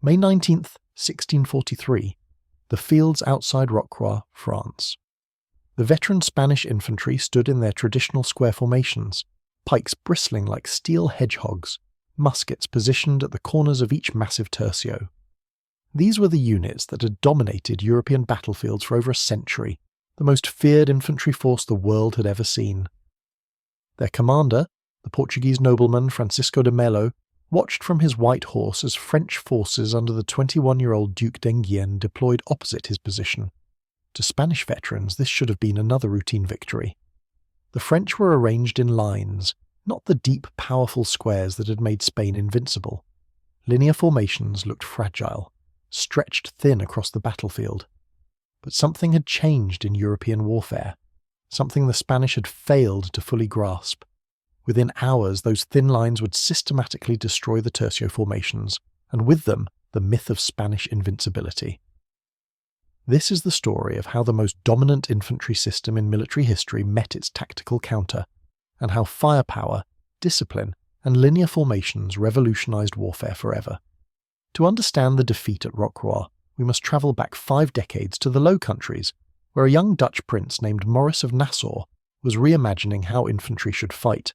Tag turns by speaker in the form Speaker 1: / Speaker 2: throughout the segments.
Speaker 1: May 19th, 1643. The fields outside Rocroi, France. The veteran Spanish infantry stood in their traditional square formations, pikes bristling like steel hedgehogs, muskets positioned at the corners of each massive tercio. These were the units that had dominated European battlefields for over a century, the most feared infantry force the world had ever seen. Their commander, the Portuguese nobleman Francisco de Melo, watched from his white horse as French forces under the 21-year-old Duke d'Enghien deployed opposite his position. To Spanish veterans, this should have been another routine victory. The French were arranged in lines, not the deep, powerful squares that had made Spain invincible. Linear formations looked fragile, stretched thin across the battlefield. But something had changed in European warfare, something the Spanish had failed to fully grasp. Within hours, those thin lines would systematically destroy the tercio formations, and with them, the myth of Spanish invincibility. This is the story of how the most dominant infantry system in military history met its tactical counter, and how firepower, discipline, and linear formations revolutionized warfare forever. To understand the defeat at Rocroi, we must travel back 5 decades to the Low Countries, where a young Dutch prince named Maurice of Nassau was reimagining how infantry should fight.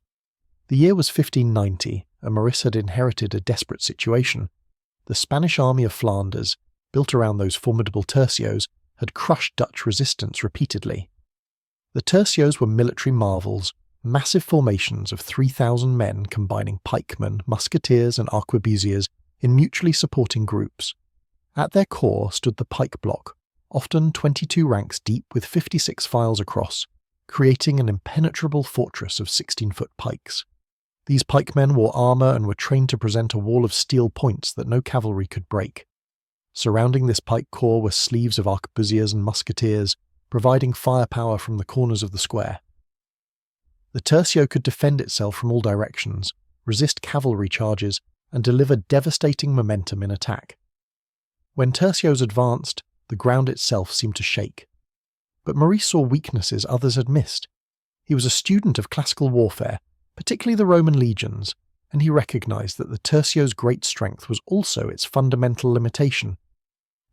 Speaker 1: The year was 1590, and Maurice had inherited a desperate situation. The Spanish army of Flanders, built around those formidable tercios, had crushed Dutch resistance repeatedly. The tercios were military marvels, massive formations of 3,000 men combining pikemen, musketeers and arquebusiers in mutually supporting groups. At their core stood the pike block, often 22 ranks deep with 56 files across, creating an impenetrable fortress of 16-foot pikes. These pikemen wore armour and were trained to present a wall of steel points that no cavalry could break. Surrounding this pike core were sleeves of arquebusiers and musketeers, providing firepower from the corners of the square. The tercio could defend itself from all directions, resist cavalry charges, and deliver devastating momentum in attack. When tercios advanced, the ground itself seemed to shake. But Maurice saw weaknesses others had missed. He was a student of classical warfare, particularly the Roman legions, and he recognized that the tercio's great strength was also its fundamental limitation.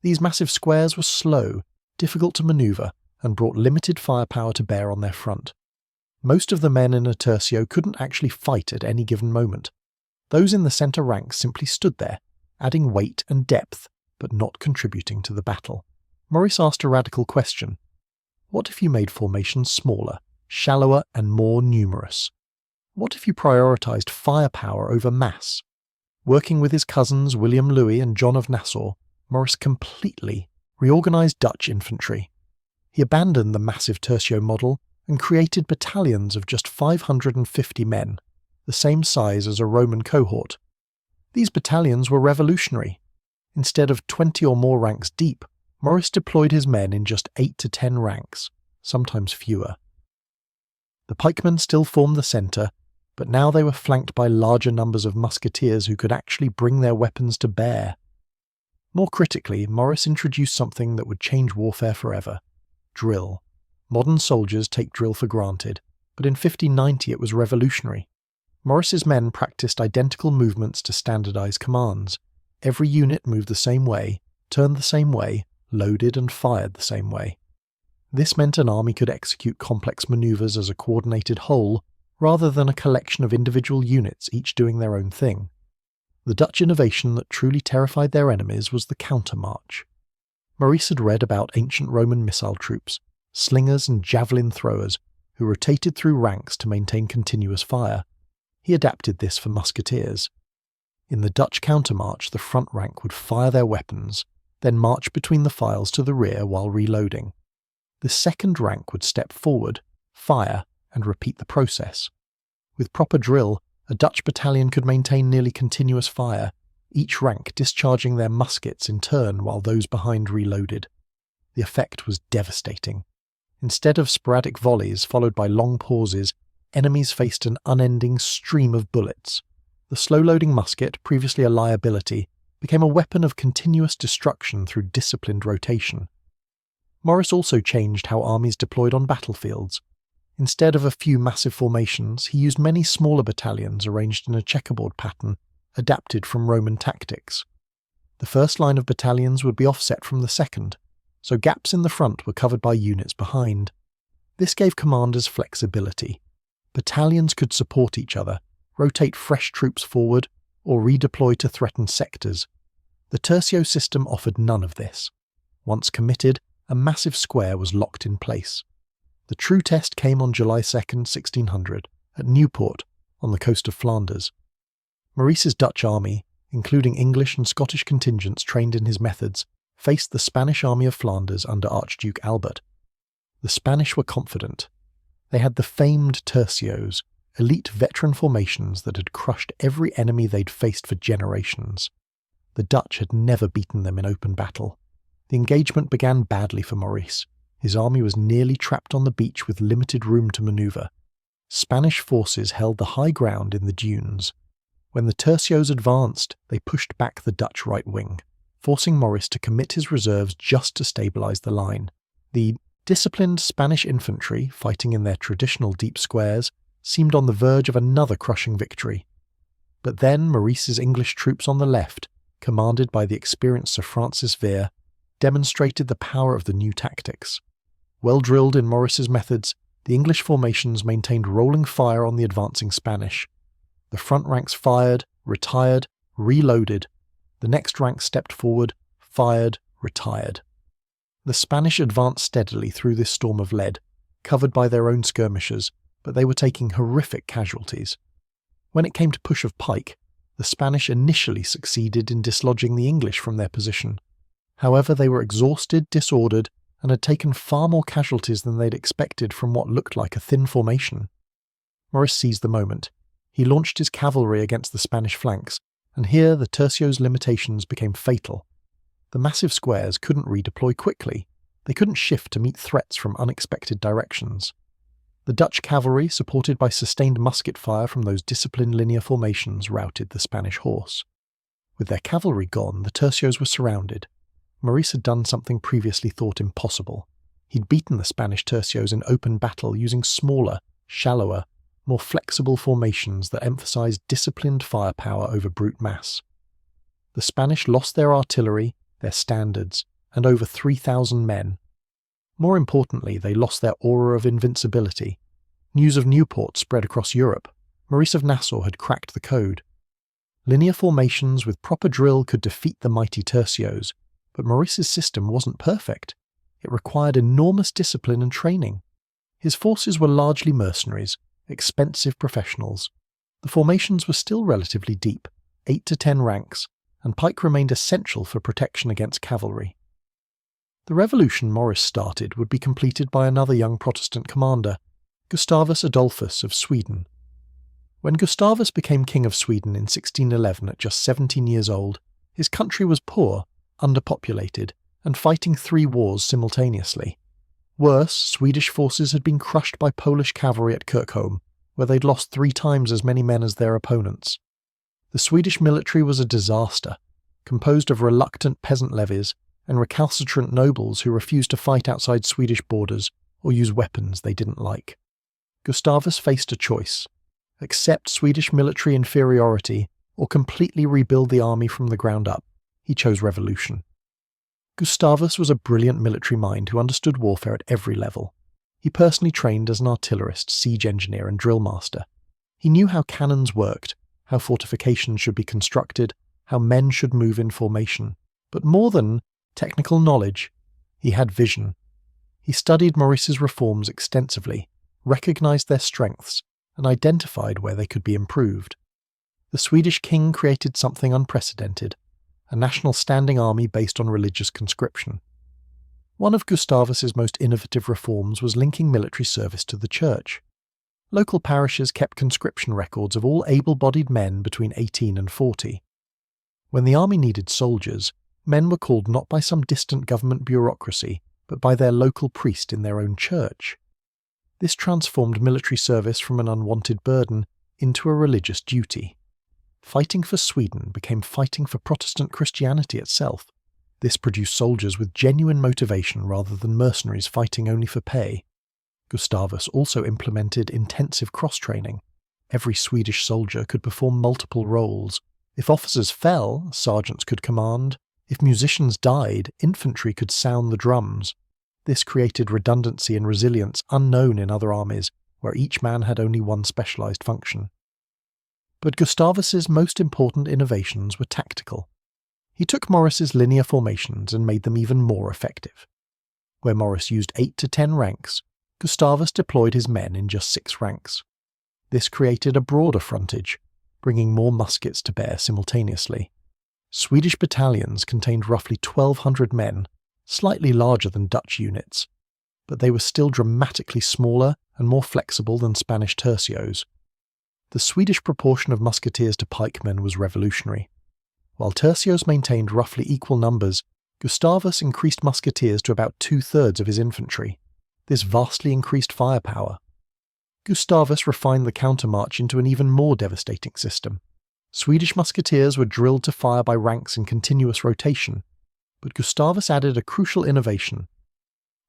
Speaker 1: These massive squares were slow, difficult to maneuver, and brought limited firepower to bear on their front. Most of the men in a tercio couldn't actually fight at any given moment. Those in the centre ranks simply stood there, adding weight and depth, but not contributing to the battle. Maurice asked a radical question. What if you made formations smaller, shallower, and more numerous? What if you prioritised firepower over mass? Working with his cousins William Louis and John of Nassau, Maurice completely reorganised Dutch infantry. He abandoned the massive tercio model and created battalions of just 550 men, the same size as a Roman cohort. These battalions were revolutionary. Instead of 20 or more ranks deep, Maurice deployed his men in just 8 to 10 ranks, sometimes fewer. The pikemen still formed the centre, but now they were flanked by larger numbers of musketeers who could actually bring their weapons to bear. More critically, Maurice introduced something that would change warfare forever: drill. Modern soldiers take drill for granted, but in 1590 it was revolutionary. Maurice's men practiced identical movements to standardise commands. Every unit moved the same way, turned the same way, loaded and fired the same way. This meant an army could execute complex manoeuvres as a coordinated whole, rather than a collection of individual units each doing their own thing. The Dutch innovation that truly terrified their enemies was the countermarch. Maurice had read about ancient Roman missile troops, slingers and javelin throwers, who rotated through ranks to maintain continuous fire. He adapted this for musketeers. In the Dutch countermarch, the front rank would fire their weapons, then march between the files to the rear while reloading. The second rank would step forward, fire, and repeat the process. With proper drill, a Dutch battalion could maintain nearly continuous fire, each rank discharging their muskets in turn while those behind reloaded. The effect was devastating. Instead of sporadic volleys followed by long pauses, enemies faced an unending stream of bullets. The slow-loading musket, previously a liability, became a weapon of continuous destruction through disciplined rotation. Maurice also changed how armies deployed on battlefields. Instead of a few massive formations, he used many smaller battalions arranged in a checkerboard pattern, adapted from Roman tactics. The first line of battalions would be offset from the second, so gaps in the front were covered by units behind. This gave commanders flexibility. Battalions could support each other, rotate fresh troops forward, or redeploy to threatened sectors. The tercio system offered none of this. Once committed, a massive square was locked in place. The true test came on July 2nd, 1600, at Nieuwpoort, on the coast of Flanders. Maurice's Dutch army, including English and Scottish contingents trained in his methods, faced the Spanish army of Flanders under Archduke Albert. The Spanish were confident. They had the famed tercios, elite veteran formations that had crushed every enemy they'd faced for generations. The Dutch had never beaten them in open battle. The engagement began badly for Maurice. His army was nearly trapped on the beach with limited room to maneuver. Spanish forces held the high ground in the dunes. When the tercios advanced, they pushed back the Dutch right wing, forcing Maurice to commit his reserves just to stabilise the line. The disciplined Spanish infantry, fighting in their traditional deep squares, seemed on the verge of another crushing victory. But then Maurice's English troops on the left, commanded by the experienced Sir Francis Vere, demonstrated the power of the new tactics. Well drilled in Maurice's methods, the English formations maintained rolling fire on the advancing Spanish. The front ranks fired, retired, reloaded. The next rank stepped forward, fired, retired. The Spanish advanced steadily through this storm of lead, covered by their own skirmishers, but they were taking horrific casualties. When it came to push of pike, the Spanish initially succeeded in dislodging the English from their position. However, they were exhausted, disordered, and had taken far more casualties than they'd expected from what looked like a thin formation. Maurice seized the moment. He launched his cavalry against the Spanish flanks, and here the tercio's limitations became fatal. The massive squares couldn't redeploy quickly. They couldn't shift to meet threats from unexpected directions. The Dutch cavalry, supported by sustained musket fire from those disciplined linear formations, routed the Spanish horse. With their cavalry gone, the tercios were surrounded. Maurice had done something previously thought impossible. He'd beaten the Spanish tercios in open battle using smaller, shallower, more flexible formations that emphasized disciplined firepower over brute mass. The Spanish lost their artillery, their standards, and over 3,000 men. More importantly, they lost their aura of invincibility. News of Nieuwpoort spread across Europe. Maurice of Nassau had cracked the code. Linear formations with proper drill could defeat the mighty tercios, but Maurice's system wasn't perfect. It required enormous discipline and training. His forces were largely mercenaries, expensive professionals. The formations were still relatively deep, 8 to 10 ranks, and pike remained essential for protection against cavalry. The revolution Maurice started would be completed by another young Protestant commander, Gustavus Adolphus of Sweden. When Gustavus became king of Sweden in 1611 at just 17 years old, his country was poor, underpopulated, and fighting 3 wars simultaneously. Worse, Swedish forces had been crushed by Polish cavalry at Kirkholm, where they'd lost 3 times as many men as their opponents. The Swedish military was a disaster, composed of reluctant peasant levies and recalcitrant nobles who refused to fight outside Swedish borders or use weapons they didn't like. Gustavus faced a choice: accept Swedish military inferiority or completely rebuild the army from the ground up. He chose revolution. Gustavus was a brilliant military mind who understood warfare at every level. He personally trained as an artillerist, siege engineer, and drill master. He knew how cannons worked, how fortifications should be constructed, how men should move in formation. But more than technical knowledge, he had vision. He studied Maurice's reforms extensively, recognized their strengths, and identified where they could be improved. The Swedish king created something unprecedented: a national standing army based on religious conscription. One of Gustavus's most innovative reforms was linking military service to the church. Local parishes kept conscription records of all able-bodied men between 18 and 40. When the army needed soldiers, men were called not by some distant government bureaucracy, but by their local priest in their own church. This transformed military service from an unwanted burden into a religious duty. Fighting for Sweden became fighting for Protestant Christianity itself. This produced soldiers with genuine motivation rather than mercenaries fighting only for pay. Gustavus also implemented intensive cross-training. Every Swedish soldier could perform multiple roles. If officers fell, sergeants could command, If musicians died, infantry could sound the drums. This created redundancy and resilience unknown in other armies, where each man had only one specialized function. But Gustavus's most important innovations were tactical. He took Maurice's linear formations and made them even more effective. Where Maurice used 8 to 10 ranks, Gustavus deployed his men in just 6 ranks. This created a broader frontage, bringing more muskets to bear simultaneously. Swedish battalions contained roughly 1,200 men, slightly larger than Dutch units, but they were still dramatically smaller and more flexible than Spanish tercios. The Swedish proportion of musketeers to pikemen was revolutionary. While tercios maintained roughly equal numbers, Gustavus increased musketeers to about 2/3 of his infantry. This vastly increased firepower. Gustavus refined the countermarch into an even more devastating system. Swedish musketeers were drilled to fire by ranks in continuous rotation, but Gustavus added a crucial innovation.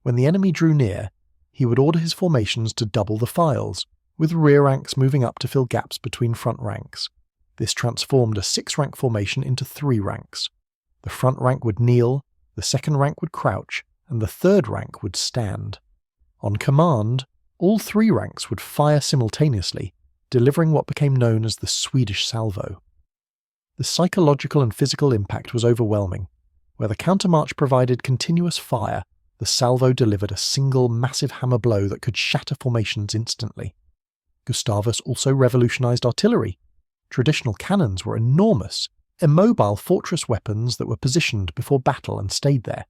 Speaker 1: When the enemy drew near, he would order his formations to double the files, with rear ranks moving up to fill gaps between front ranks. This transformed a 6-rank formation into 3 ranks. The front rank would kneel, the second rank would crouch, and the third rank would stand. On command, all 3 ranks would fire simultaneously, delivering what became known as the Swedish salvo. The psychological and physical impact was overwhelming. Where the countermarch provided continuous fire, the salvo delivered a single massive hammer blow that could shatter formations instantly. Gustavus also revolutionized artillery. Traditional cannons were enormous, immobile fortress weapons that were positioned before battle and stayed there.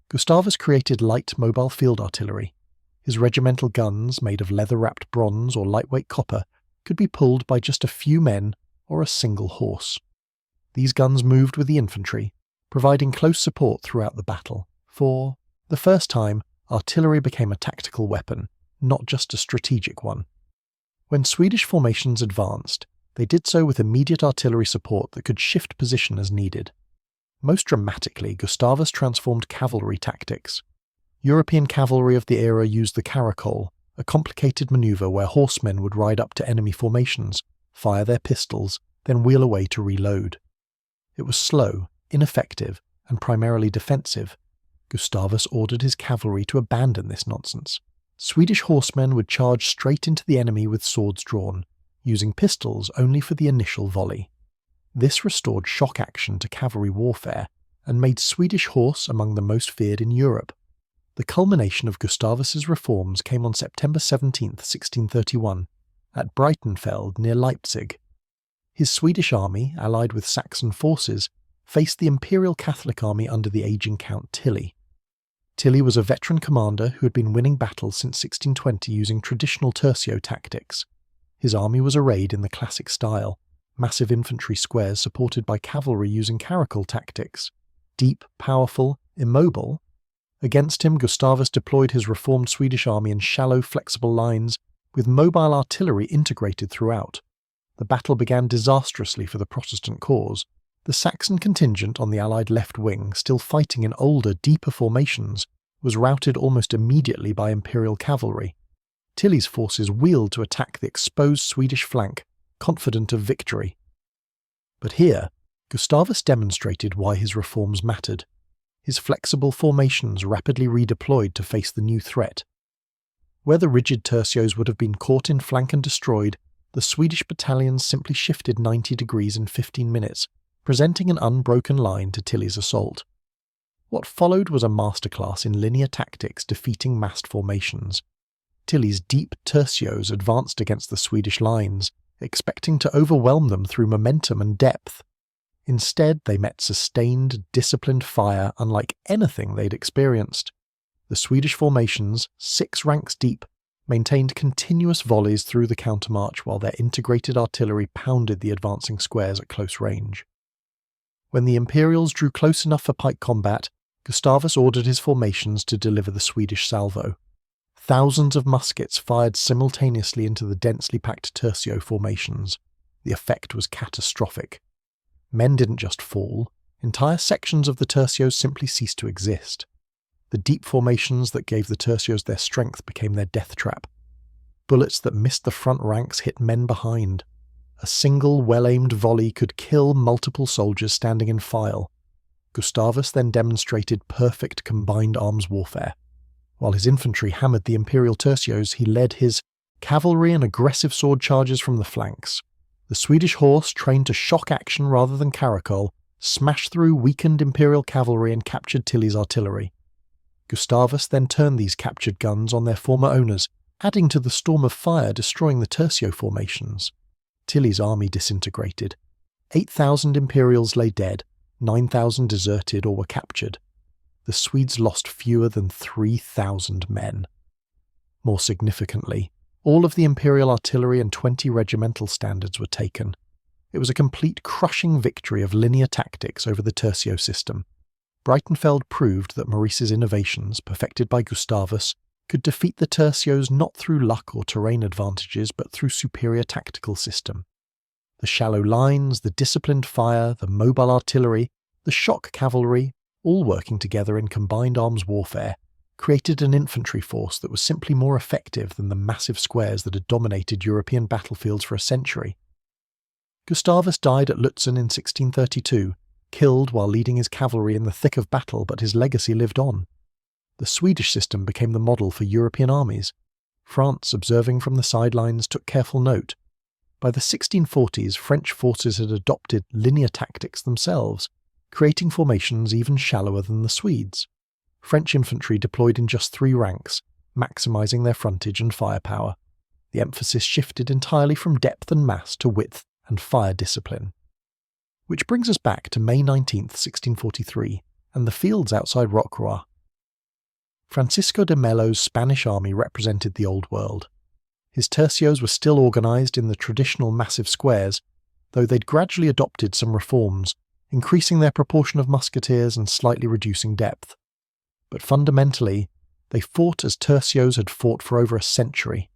Speaker 1: Gustavus created light mobile field artillery. His regimental guns, made of leather-wrapped bronze or lightweight copper, could be pulled by just a few men or a single horse. These guns moved with the infantry, providing close support throughout the battle. For the first time, artillery became a tactical weapon, not just a strategic one. When Swedish formations advanced, they did so with immediate artillery support that could shift position as needed. Most dramatically, Gustavus transformed cavalry tactics. European cavalry of the era used the caracole, a complicated maneuver where horsemen would ride up to enemy formations, fire their pistols, then wheel away to reload. It was slow, ineffective, and primarily defensive. Gustavus ordered his cavalry to abandon this nonsense. Swedish horsemen would charge straight into the enemy with swords drawn, using pistols only for the initial volley. This restored shock action to cavalry warfare and made Swedish horse among the most feared in Europe. The culmination of Gustavus's reforms came on September 17, 1631, at Breitenfeld near Leipzig. His Swedish army, allied with Saxon forces, faced the Imperial Catholic army under the aging Count Tilly. Tilly was a veteran commander who had been winning battles since 1620 using traditional tercio tactics. His army was arrayed in the classic style, massive infantry squares supported by cavalry using caracole tactics. Deep, powerful, immobile. Against him, Gustavus deployed his reformed Swedish army in shallow, flexible lines, with mobile artillery integrated throughout. The battle began disastrously for the Protestant cause. The Saxon contingent on the Allied left wing, still fighting in older, deeper formations, was routed almost immediately by Imperial cavalry. Tilly's forces wheeled to attack the exposed Swedish flank, confident of victory. But here, Gustavus demonstrated why his reforms mattered. His flexible formations rapidly redeployed to face the new threat. Where the rigid tercios would have been caught in flank and destroyed, the Swedish battalions simply shifted 90 degrees in 15 minutes, presenting an unbroken line to Tilly's assault. What followed was a masterclass in linear tactics defeating massed formations. Tilly's deep tercios advanced against the Swedish lines, expecting to overwhelm them through momentum and depth. Instead, they met sustained, disciplined fire unlike anything they'd experienced. The Swedish formations, 6 ranks deep, maintained continuous volleys through the countermarch while their integrated artillery pounded the advancing squares at close range. When the Imperials drew close enough for pike combat, Gustavus ordered his formations to deliver the Swedish salvo. Thousands of muskets fired simultaneously into the densely packed tercio formations. The effect was catastrophic. Men didn't just fall, entire sections of the tercios simply ceased to exist. The deep formations that gave the tercios their strength became their death trap. Bullets that missed the front ranks hit men behind. A single well-aimed volley could kill multiple soldiers standing in file. Gustavus then demonstrated perfect combined arms warfare. While his infantry hammered the imperial tercios, he led his cavalry and aggressive sword charges from the flanks. The Swedish horse, trained to shock action rather than caracole, smashed through weakened imperial cavalry and captured Tilly's artillery. Gustavus then turned these captured guns on their former owners, adding to the storm of fire, destroying the tercio formations. Tilly's army disintegrated. 8,000 Imperials lay dead, 9,000 deserted or were captured. The Swedes lost fewer than 3,000 men. More significantly, all of the Imperial artillery and 20 regimental standards were taken. It was a complete crushing victory of linear tactics over the tercio system. Breitenfeld proved that Maurice's innovations, perfected by Gustavus, could defeat the tercios not through luck or terrain advantages but through superior tactical system. The shallow lines, the disciplined fire, the mobile artillery, the shock cavalry, all working together in combined arms warfare, created an infantry force that was simply more effective than the massive squares that had dominated European battlefields for a century. Gustavus died at Lutzen in 1632, killed while leading his cavalry in the thick of battle, but his legacy lived on. The Swedish system became the model for European armies. France, observing from the sidelines, took careful note. By the 1640s, French forces had adopted linear tactics themselves, creating formations even shallower than the Swedes. French infantry deployed in just 3 ranks, maximising their frontage and firepower. The emphasis shifted entirely from depth and mass to width and fire discipline. Which brings us back to May 19, 1643, and the fields outside Rocroi. Francisco de Melo's Spanish army represented the Old World. His tercios were still organised in the traditional massive squares, though they'd gradually adopted some reforms, increasing their proportion of musketeers and slightly reducing depth. But fundamentally, they fought as tercios had fought for over a century.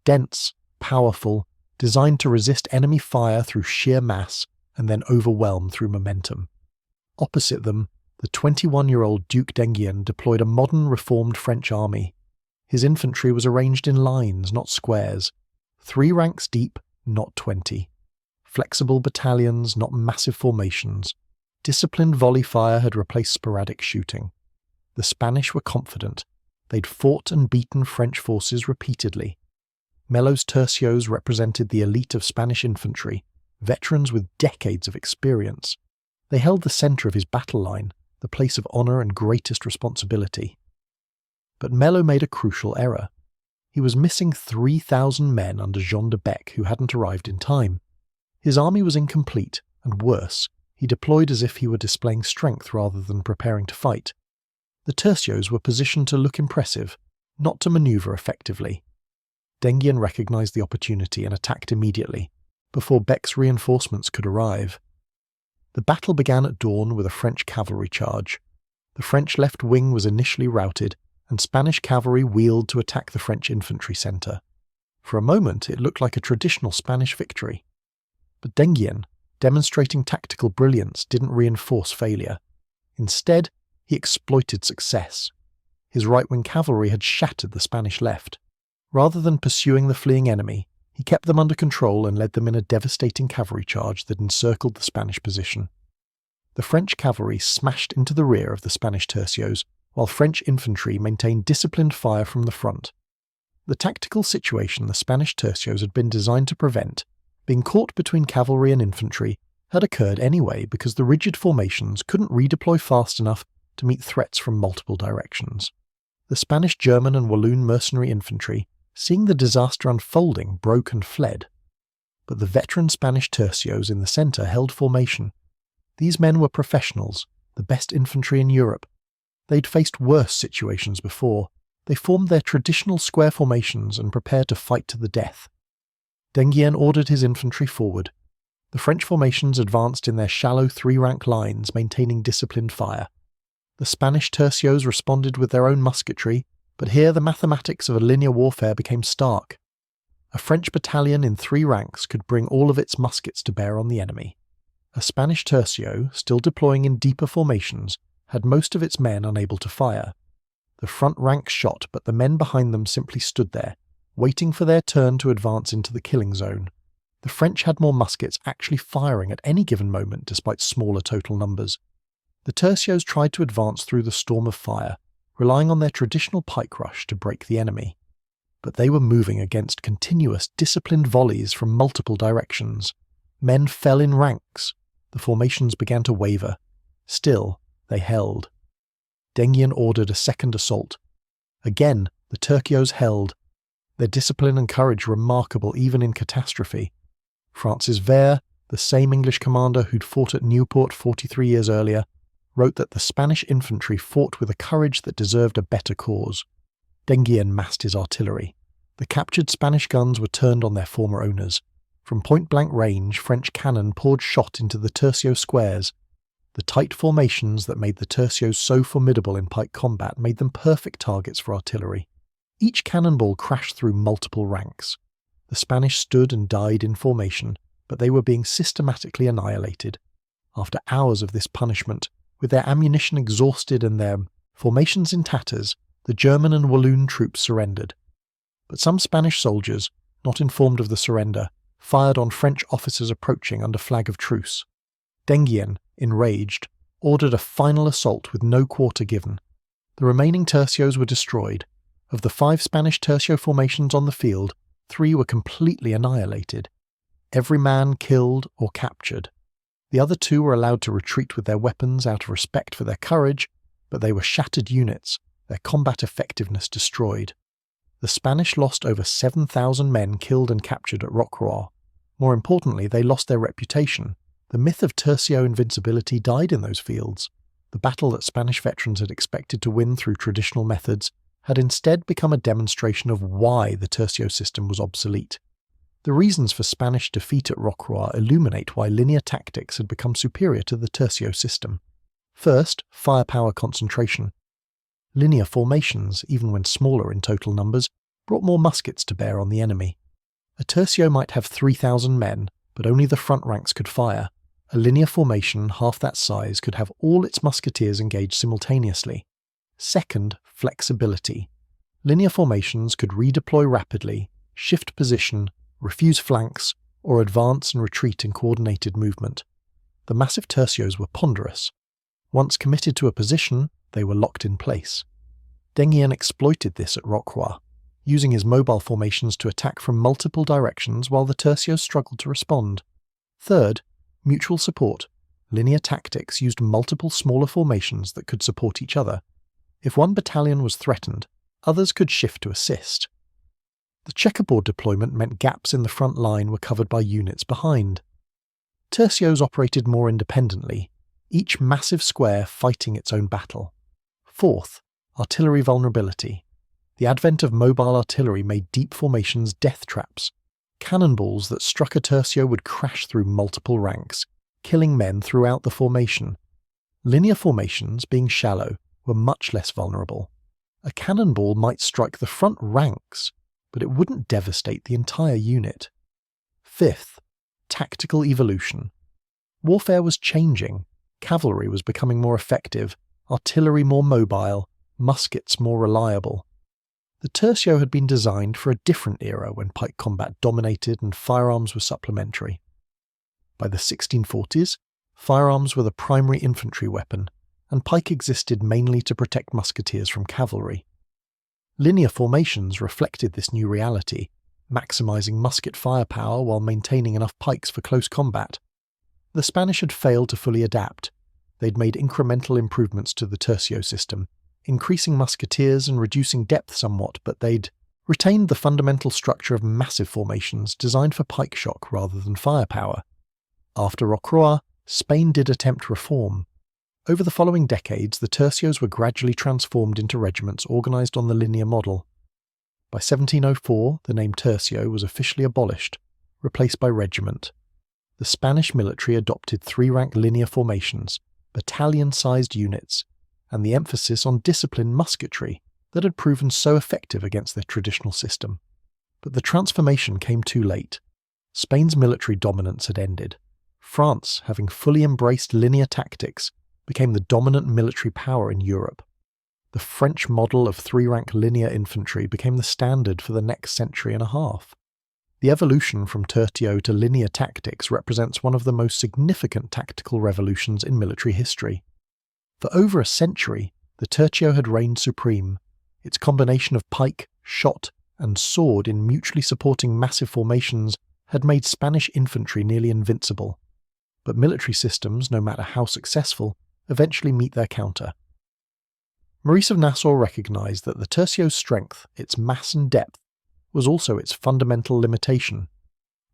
Speaker 1: Dense, powerful, designed to resist enemy fire through sheer mass and then overwhelm through momentum. Opposite them, the 21-year-old Duke d'Enghien deployed a modern reformed French army. His infantry was arranged in lines, not squares. 3 ranks deep, not 20. Flexible battalions, not massive formations. Disciplined volley fire had replaced sporadic shooting. The Spanish were confident. They'd fought and beaten French forces repeatedly. Melo's tercios represented the elite of Spanish infantry, veterans with decades of experience. They held the centre of his battle line, the place of honour and greatest responsibility. But Melo made a crucial error. He was missing 3,000 men under Jean de Bec who hadn't arrived in time. His army was incomplete, and worse, he deployed as if he were displaying strength rather than preparing to fight. The tercios were positioned to look impressive, not to manoeuvre effectively. d'Enghien recognised the opportunity and attacked immediately, before Bec's reinforcements could arrive. The battle began at dawn with a French cavalry charge. The French left wing was initially routed, and Spanish cavalry wheeled to attack the French infantry centre. For a moment it looked like a traditional Spanish victory. But d'Enghien, demonstrating tactical brilliance, didn't reinforce failure. Instead, he exploited success. His right-wing cavalry had shattered the Spanish left. Rather than pursuing the fleeing enemy, he kept them under control and led them in a devastating cavalry charge that encircled the Spanish position. The French cavalry smashed into the rear of the Spanish tercios, while French infantry maintained disciplined fire from the front. The tactical situation the Spanish tercios had been designed to prevent, being caught between cavalry and infantry, had occurred anyway because the rigid formations couldn't redeploy fast enough to meet threats from multiple directions. The Spanish, German and Walloon mercenary infantry, seeing the disaster unfolding, broke and fled. But the veteran Spanish tercios in the centre held formation. These men were professionals, the best infantry in Europe. They'd faced worse situations before. They formed their traditional square formations and prepared to fight to the death. d'Enghien ordered his infantry forward. The French formations advanced in their shallow 3-rank lines, maintaining disciplined fire. The Spanish tercios responded with their own musketry, but here the mathematics of a linear warfare became stark. A French battalion in 3 ranks could bring all of its muskets to bear on the enemy. A Spanish tercio, still deploying in deeper formations, had most of its men unable to fire. The front ranks shot, but the men behind them simply stood there, waiting for their turn to advance into the killing zone. The French had more muskets actually firing at any given moment despite smaller total numbers. The tercios tried to advance through the storm of fire, relying on their traditional pike rush to break the enemy. But they were moving against continuous, disciplined volleys from multiple directions. Men fell in ranks. The formations began to waver. Still, they held. Dengian ordered a second assault. Again, the tercios held. Their discipline and courage remarkable even in catastrophe. Francis Vere, the same English commander who'd fought at Nieuwpoort 43 years earlier, wrote that the Spanish infantry fought with a courage that deserved a better cause. Dengian massed his artillery. The captured Spanish guns were turned on their former owners. From point-blank range, French cannon poured shot into the tercio squares. The tight formations that made the tercios so formidable in pike combat made them perfect targets for artillery. Each cannonball crashed through multiple ranks. The Spanish stood and died in formation, but they were being systematically annihilated. After hours of this punishment, with their ammunition exhausted and their formations in tatters, the German and Walloon troops surrendered. But some Spanish soldiers, not informed of the surrender, fired on French officers approaching under flag of truce. Dengian, enraged, ordered a final assault with no quarter given. The remaining tercios were destroyed. Of the 5 Spanish tercio formations on the field, 3 were completely annihilated. Every man killed or captured. The other 2 were allowed to retreat with their weapons out of respect for their courage, but they were shattered units, their combat effectiveness destroyed. The Spanish lost over 7,000 men killed and captured at Rocroi. More importantly, they lost their reputation. The myth of tercio invincibility died in those fields. The battle that Spanish veterans had expected to win through traditional methods had instead become a demonstration of why the tercio system was obsolete. The reasons for Spanish defeat at Rocroi illuminate why linear tactics had become superior to the tercio system. First, firepower concentration. Linear formations, even when smaller in total numbers, brought more muskets to bear on the enemy. A tercio might have 3,000 men, but only the front ranks could fire. A linear formation half that size could have all its musketeers engaged simultaneously. Second, flexibility. Linear formations could redeploy rapidly, shift position, refuse flanks, or advance and retreat in coordinated movement. The massive tercios were ponderous. Once committed to a position, they were locked in place. Dengian exploited this at Rocroi, using his mobile formations to attack from multiple directions while the tercios struggled to respond. Third, mutual support. Linear tactics used multiple smaller formations that could support each other. If one battalion was threatened, others could shift to assist. The checkerboard deployment meant gaps in the front line were covered by units behind. Tercios operated more independently, each massive square fighting its own battle. Fourth, artillery vulnerability. The advent of mobile artillery made deep formations death traps. Cannonballs that struck a tercio would crash through multiple ranks, killing men throughout the formation. Linear formations, being shallow, were much less vulnerable. A cannonball might strike the front ranks, but it wouldn't devastate the entire unit. Fifth, tactical evolution. Warfare was changing. Cavalry was becoming more effective, artillery more mobile, muskets more reliable. The tercio had been designed for a different era when pike combat dominated and firearms were supplementary. By the 1640s, firearms were the primary infantry weapon, and pike existed mainly to protect musketeers from cavalry. Linear formations reflected this new reality, maximizing musket firepower while maintaining enough pikes for close combat. The Spanish had failed to fully adapt. They'd made incremental improvements to the tercio system, increasing musketeers and reducing depth somewhat, but they'd retained the fundamental structure of massive formations designed for pike shock rather than firepower. After Rocroi, Spain did attempt reform. Over the following decades, the tercios were gradually transformed into regiments organised on the linear model. By 1704, the name tercio was officially abolished, replaced by regiment. The Spanish military adopted 3-rank linear formations, battalion-sized units, and the emphasis on disciplined musketry that had proven so effective against their traditional system. But the transformation came too late. Spain's military dominance had ended. France, having fully embraced linear tactics, became the dominant military power in Europe. The French model of 3-rank linear infantry became the standard for the next century and a half. The evolution from tercio to linear tactics represents one of the most significant tactical revolutions in military history. For over a century, the tercio had reigned supreme. Its combination of pike, shot, and sword in mutually supporting massive formations had made Spanish infantry nearly invincible. But military systems, no matter how successful, eventually meet their counter. Maurice of Nassau recognised that the tercio's strength, its mass and depth, was also its fundamental limitation.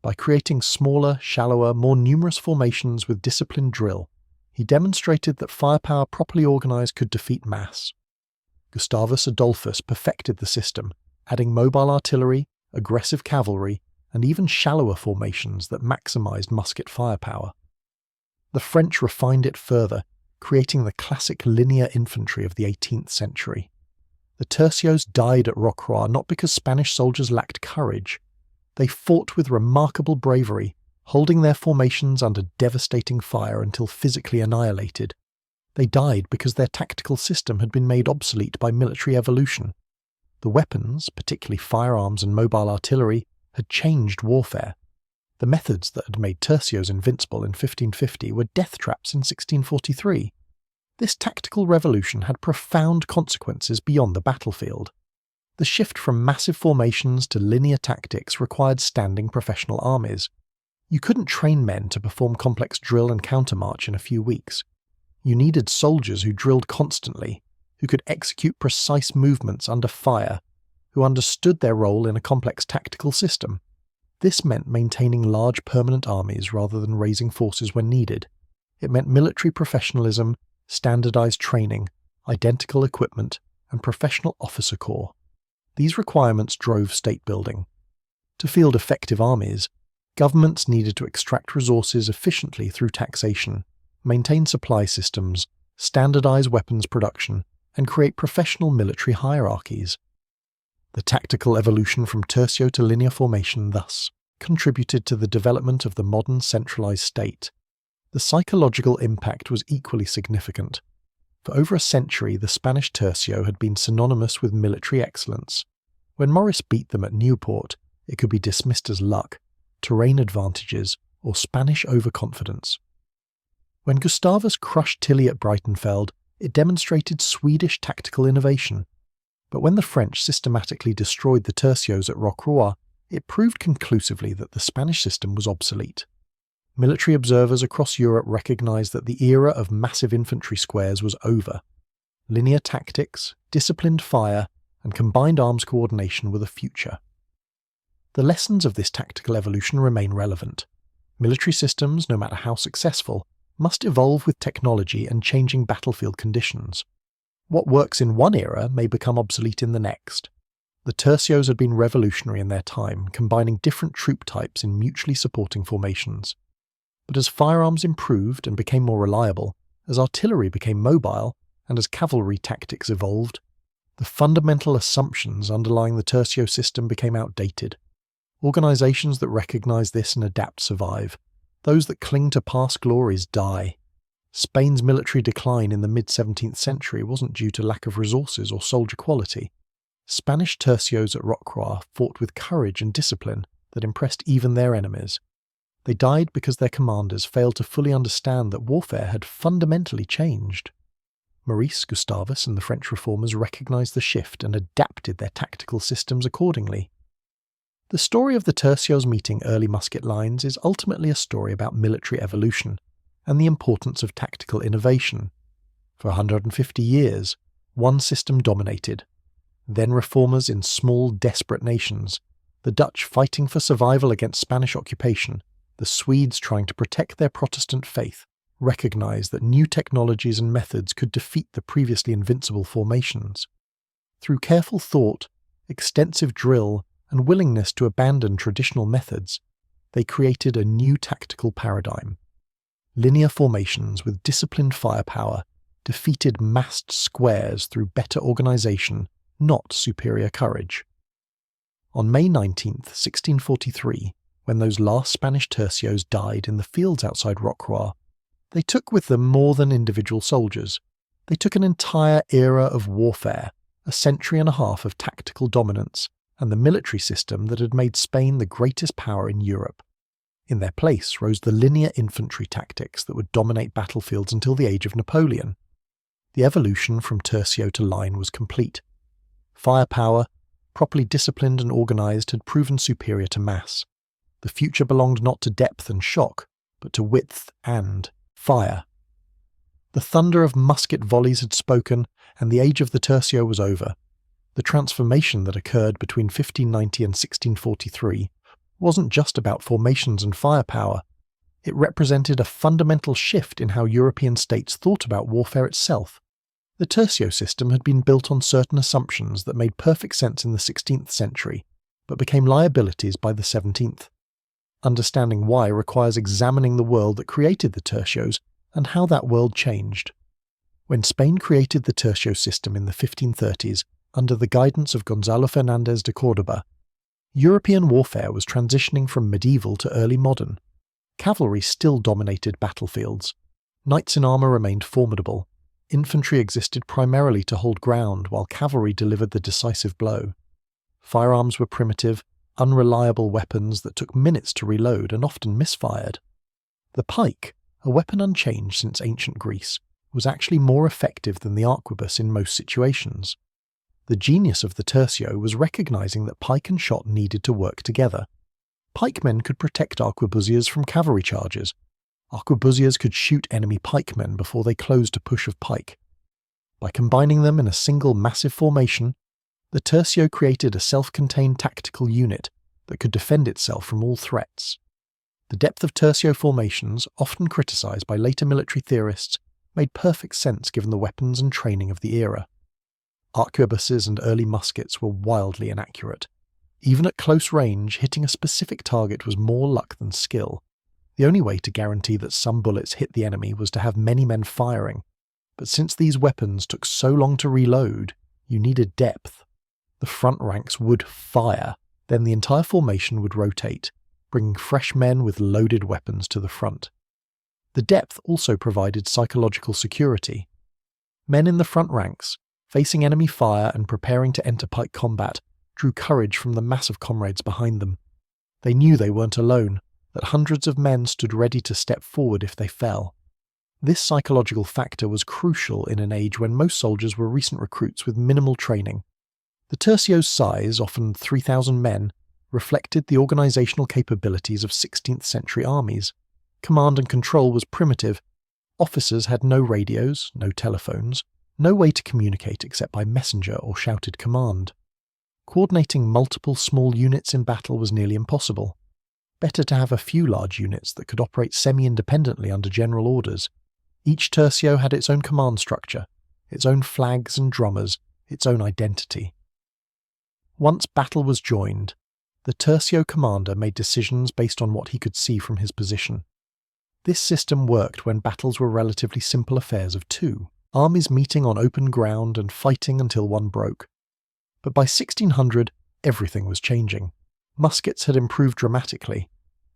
Speaker 1: By creating smaller, shallower, more numerous formations with disciplined drill, he demonstrated that firepower properly organised could defeat mass. Gustavus Adolphus perfected the system, adding mobile artillery, aggressive cavalry, and even shallower formations that maximised musket firepower. The French refined it further, creating the classic linear infantry of the 18th century. The tercios died at Rocroi not because Spanish soldiers lacked courage. They fought with remarkable bravery, holding their formations under devastating fire until physically annihilated. They died because their tactical system had been made obsolete by military evolution. The weapons, particularly firearms and mobile artillery, had changed warfare. The methods that had made tercios invincible in 1550 were death traps in 1643. This tactical revolution had profound consequences beyond the battlefield. The shift from massive formations to linear tactics required standing professional armies. You couldn't train men to perform complex drill and countermarch in a few weeks. You needed soldiers who drilled constantly, who could execute precise movements under fire, who understood their role in a complex tactical system. This meant maintaining large permanent armies rather than raising forces when needed. It meant military professionalism, standardized training, identical equipment, and professional officer corps. These requirements drove state building. To field effective armies, governments needed to extract resources efficiently through taxation, maintain supply systems, standardize weapons production, and create professional military hierarchies. The tactical evolution from tercio to linear formation thus contributed to the development of the modern centralized state. The psychological impact was equally significant. For over a century, the Spanish tercio had been synonymous with military excellence. When Maurice beat them at Nieuwpoort, it could be dismissed as luck, terrain advantages, or Spanish overconfidence. When Gustavus crushed Tilly at Breitenfeld, it demonstrated Swedish tactical innovation. But when the French systematically destroyed the tercios at Rocroi, it proved conclusively that the Spanish system was obsolete. Military observers across Europe recognized that the era of massive infantry squares was over. Linear tactics, disciplined fire, and combined arms coordination were the future. The lessons of this tactical evolution remain relevant. Military systems, no matter how successful, must evolve with technology and changing battlefield conditions. What works in one era may become obsolete in the next. The tercios had been revolutionary in their time, combining different troop types in mutually supporting formations. But as firearms improved and became more reliable, as artillery became mobile, and as cavalry tactics evolved, the fundamental assumptions underlying the tercio system became outdated. Organizations that recognize this and adapt survive. Those that cling to past glories die. Spain's military decline in the mid-17th century wasn't due to lack of resources or soldier quality. Spanish tercios at Rocroi fought with courage and discipline that impressed even their enemies. They died because their commanders failed to fully understand that warfare had fundamentally changed. Maurice, Gustavus, and the French reformers recognized the shift and adapted their tactical systems accordingly. The story of the tercios meeting early musket lines is ultimately a story about military evolution and the importance of tactical innovation. For 150 years, one system dominated. Then reformers in small, desperate nations, the Dutch fighting for survival against Spanish occupation, the Swedes trying to protect their Protestant faith, recognized that new technologies and methods could defeat the previously invincible formations. Through careful thought, extensive drill, and willingness to abandon traditional methods, they created a new tactical paradigm. Linear formations with disciplined firepower defeated massed squares through better organization, not superior courage. On May 19, 1643, when those last Spanish tercios died in the fields outside Rocroi, they took with them more than individual soldiers. They took an entire era of warfare, a century and a half of tactical dominance, and the military system that had made Spain the greatest power in Europe. In their place rose the linear infantry tactics that would dominate battlefields until the age of Napoleon. The evolution from tercio to line was complete. Firepower, properly disciplined and organised, had proven superior to mass. The future belonged not to depth and shock, but to width and fire. The thunder of musket volleys had spoken, and the age of the tercio was over. The transformation that occurred between 1590 and 1643 wasn't just about formations and firepower. It represented a fundamental shift in how European states thought about warfare itself. The tercio system had been built on certain assumptions that made perfect sense in the 16th century, but became liabilities by the 17th. Understanding why requires examining the world that created the tercios and how that world changed. When Spain created the tercio system in the 1530s under the guidance of Gonzalo Fernández de Córdoba, European warfare was transitioning from medieval to early modern. Cavalry still dominated battlefields. Knights in armour remained formidable. Infantry existed primarily to hold ground while cavalry delivered the decisive blow. Firearms were primitive, unreliable weapons that took minutes to reload and often misfired. The pike, a weapon unchanged since ancient Greece, was actually more effective than the arquebus in most situations. The genius of the tercio was recognizing that pike and shot needed to work together. Pikemen could protect arquebusiers from cavalry charges. Arquebusiers could shoot enemy pikemen before they closed a push of pike. By combining them in a single massive formation, the tercio created a self-contained tactical unit that could defend itself from all threats. The depth of tercio formations, often criticized by later military theorists, made perfect sense given the weapons and training of the era. Arquebuses and early muskets were wildly inaccurate. Even at close range, hitting a specific target was more luck than skill. The only way to guarantee that some bullets hit the enemy was to have many men firing, but since these weapons took so long to reload, you needed depth. The front ranks would fire, then the entire formation would rotate, bringing fresh men with loaded weapons to the front. The depth also provided psychological security. Men in the front ranks, facing enemy fire and preparing to enter pike combat, drew courage from the mass of comrades behind them. They knew they weren't alone, that hundreds of men stood ready to step forward if they fell. This psychological factor was crucial in an age when most soldiers were recent recruits with minimal training. The tercio's size, often 3,000 men, reflected the organisational capabilities of 16th century armies. Command and control was primitive. Officers had no radios, no telephones, no way to communicate except by messenger or shouted command. Coordinating multiple small units in battle was nearly impossible. Better to have a few large units that could operate semi-independently under general orders. Each tercio had its own command structure, its own flags and drummers, its own identity. Once battle was joined, the tercio commander made decisions based on what he could see from his position. This system worked when battles were relatively simple affairs of two, armies meeting on open ground and fighting until one broke. But by 1600, everything was changing. Muskets had improved dramatically.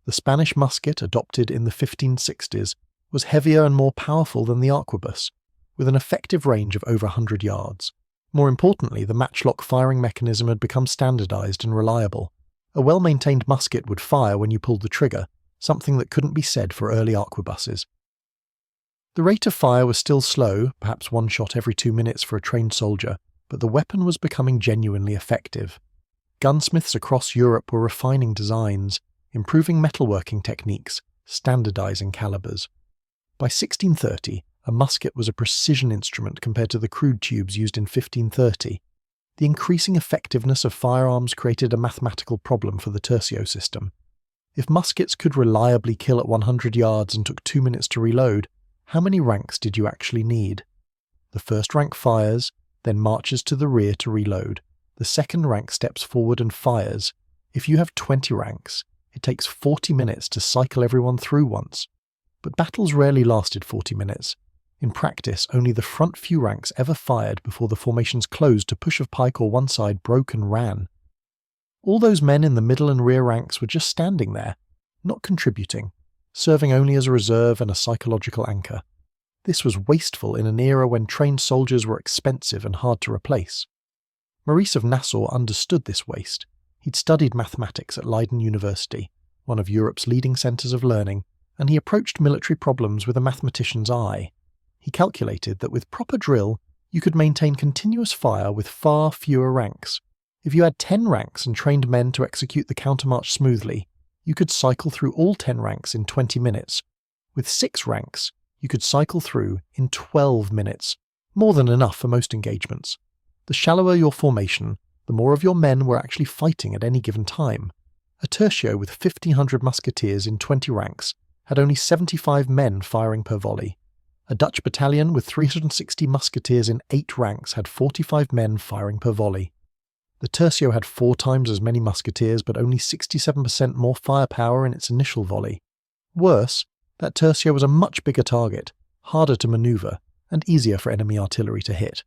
Speaker 1: The Spanish musket, adopted in the 1560s, was heavier and more powerful than the arquebus, with an effective range of over 100 yards. More importantly, the matchlock firing mechanism had become standardized and reliable. A well-maintained musket would fire when you pulled the trigger, something that couldn't be said for early arquebuses. The rate of fire was still slow, perhaps one shot every 2 minutes for a trained soldier, but the weapon was becoming genuinely effective. Gunsmiths across Europe were refining designs, improving metalworking techniques, standardizing calibers. By 1630, a musket was a precision instrument compared to the crude tubes used in 1530. The increasing effectiveness of firearms created a mathematical problem for the tercio system. If muskets could reliably kill at 100 yards and took 2 minutes to reload, how many ranks did you actually need? The first rank fires, then marches to the rear to reload. The second rank steps forward and fires. If you have 20 ranks, it takes 40 minutes to cycle everyone through once. But battles rarely lasted 40 minutes. In practice, only the front few ranks ever fired before the formations closed to push of pike or one side broke and ran. All those men in the middle and rear ranks were just standing there, not contributing, serving only as a reserve and a psychological anchor. This was wasteful in an era when trained soldiers were expensive and hard to replace. Maurice of Nassau understood this waste. He'd studied mathematics at Leiden University, one of Europe's leading centres of learning, and he approached military problems with a mathematician's eye. He calculated that with proper drill, you could maintain continuous fire with far fewer ranks. If you had 10 ranks and trained men to execute the countermarch smoothly, you could cycle through all 10 ranks in 20 minutes. With 6 ranks, you could cycle through in 12 minutes, more than enough for most engagements. The shallower your formation, the more of your men were actually fighting at any given time. A tercio with 1,500 musketeers in 20 ranks had only 75 men firing per volley. A Dutch battalion with 360 musketeers in 8 ranks had 45 men firing per volley. The tercio had 4 times as many musketeers but only 67% more firepower in its initial volley. Worse, that tercio was a much bigger target, harder to manoeuvre, and easier for enemy artillery to hit.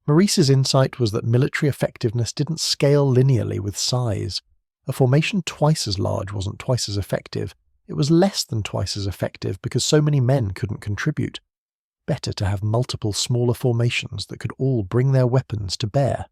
Speaker 1: Maurice's insight was that military effectiveness didn't scale linearly with size. A formation twice as large wasn't twice as effective. It was less than twice as effective because so many men couldn't contribute. Better to have multiple smaller formations that could all bring their weapons to bear.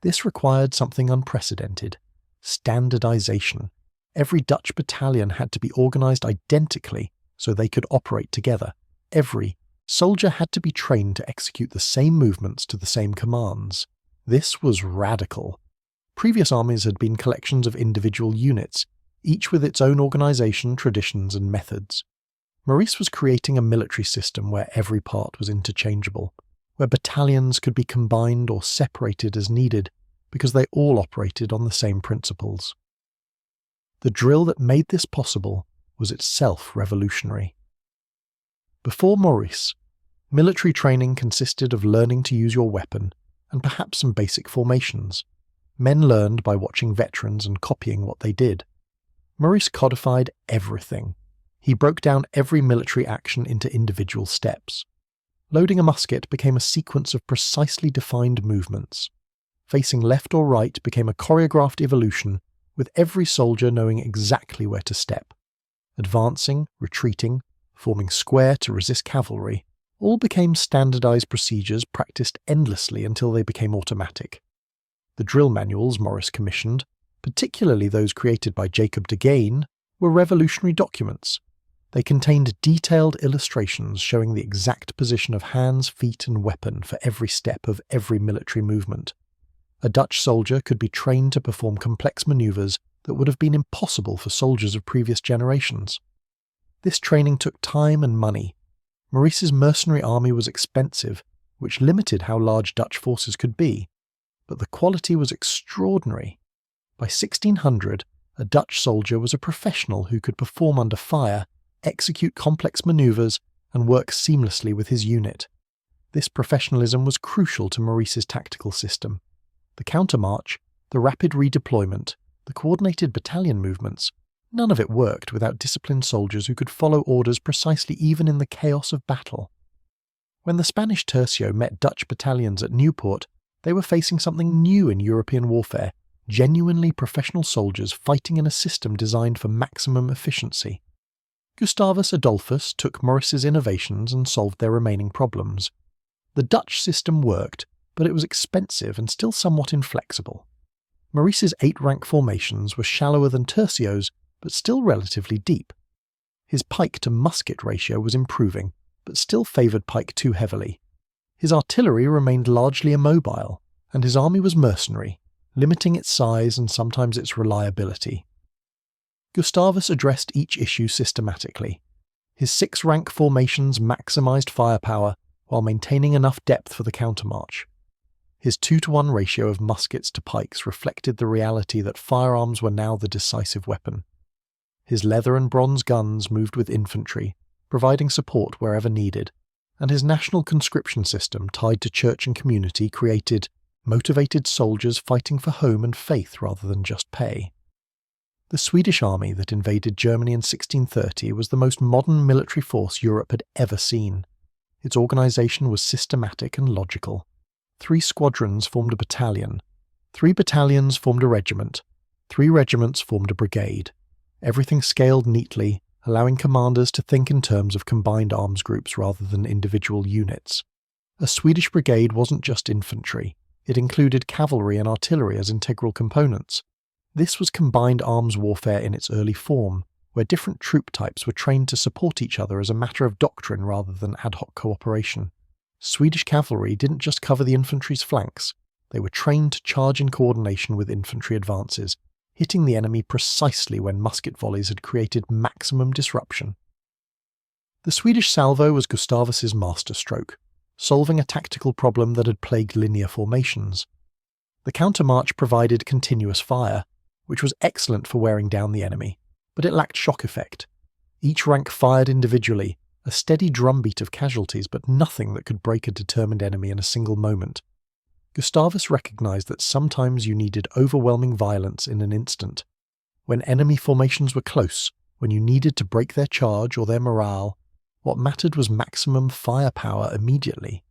Speaker 1: This required something unprecedented: standardization. Every Dutch battalion had to be organized identically so they could operate together. Every soldier had to be trained to execute the same movements to the same commands. This was radical. Previous armies had been collections of individual units, each with its own organization, traditions, and methods. Maurice was creating a military system where every part was interchangeable, where battalions could be combined or separated as needed because they all operated on the same principles. The drill that made this possible was itself revolutionary. Before Maurice, military training consisted of learning to use your weapon and perhaps some basic formations. Men learned by watching veterans and copying what they did. Maurice codified everything. He broke down every military action into individual steps. Loading a musket became a sequence of precisely defined movements. Facing left or right became a choreographed evolution, with every soldier knowing exactly where to step. Advancing, retreating, forming square to resist cavalry, all became standardized procedures practiced endlessly until they became automatic. The drill manuals Maurice commissioned, particularly those created by Jacob de Gain, were revolutionary documents. They contained detailed illustrations showing the exact position of hands, feet, and weapon for every step of every military movement. A Dutch soldier could be trained to perform complex maneuvers that would have been impossible for soldiers of previous generations. This training took time and money. Maurice's mercenary army was expensive, which limited how large Dutch forces could be, but the quality was extraordinary. By 1600, a Dutch soldier was a professional who could perform under fire, execute complex maneuvers, and work seamlessly with his unit. This professionalism was crucial to Maurice's tactical system. The countermarch, the rapid redeployment, the coordinated battalion movements, none of it worked without disciplined soldiers who could follow orders precisely even in the chaos of battle. When the Spanish tercio met Dutch battalions at Nieuwpoort, they were facing something new in European warfare: genuinely professional soldiers fighting in a system designed for maximum efficiency. Gustavus Adolphus took Maurice's innovations and solved their remaining problems. The Dutch system worked, but it was expensive and still somewhat inflexible. Maurice's 8-rank formations were shallower than tercios, but still relatively deep. His pike to musket ratio was improving, but still favoured pike too heavily. His artillery remained largely immobile, and his army was mercenary, limiting its size and sometimes its reliability. Gustavus addressed each issue systematically. His 6-rank formations maximised firepower while maintaining enough depth for the countermarch. His 2-to-1 ratio of muskets to pikes reflected the reality that firearms were now the decisive weapon. His leather and bronze guns moved with infantry, providing support wherever needed, and his national conscription system tied to church and community created motivated soldiers fighting for home and faith rather than just pay. The Swedish army that invaded Germany in 1630 was the most modern military force Europe had ever seen. Its organisation was systematic and logical. 3 squadrons formed a battalion. 3 battalions formed a regiment. 3 regiments formed a brigade. Everything scaled neatly, allowing commanders to think in terms of combined arms groups rather than individual units. A Swedish brigade wasn't just infantry. It included cavalry and artillery as integral components. This was combined arms warfare in its early form, where different troop types were trained to support each other as a matter of doctrine rather than ad hoc cooperation. Swedish cavalry didn't just cover the infantry's flanks, they were trained to charge in coordination with infantry advances, hitting the enemy precisely when musket volleys had created maximum disruption. The Swedish salvo was Gustavus's masterstroke, solving a tactical problem that had plagued linear formations. The countermarch provided continuous fire, which was excellent for wearing down the enemy, but it lacked shock effect. Each rank fired individually, a steady drumbeat of casualties, but nothing that could break a determined enemy in a single moment. Gustavus recognized that sometimes you needed overwhelming violence in an instant. When enemy formations were close, when you needed to break their charge or their morale, what mattered was maximum firepower immediately.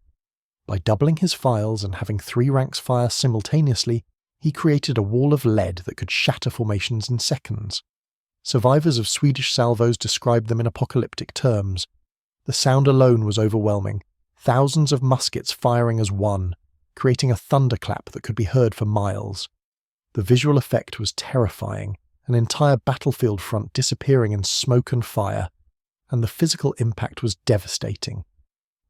Speaker 1: By doubling his files and having 3 ranks fire simultaneously, he created a wall of lead that could shatter formations in seconds. Survivors of Swedish salvos described them in apocalyptic terms. The sound alone was overwhelming, thousands of muskets firing as one, creating a thunderclap that could be heard for miles. The visual effect was terrifying, an entire battlefield front disappearing in smoke and fire, and the physical impact was devastating.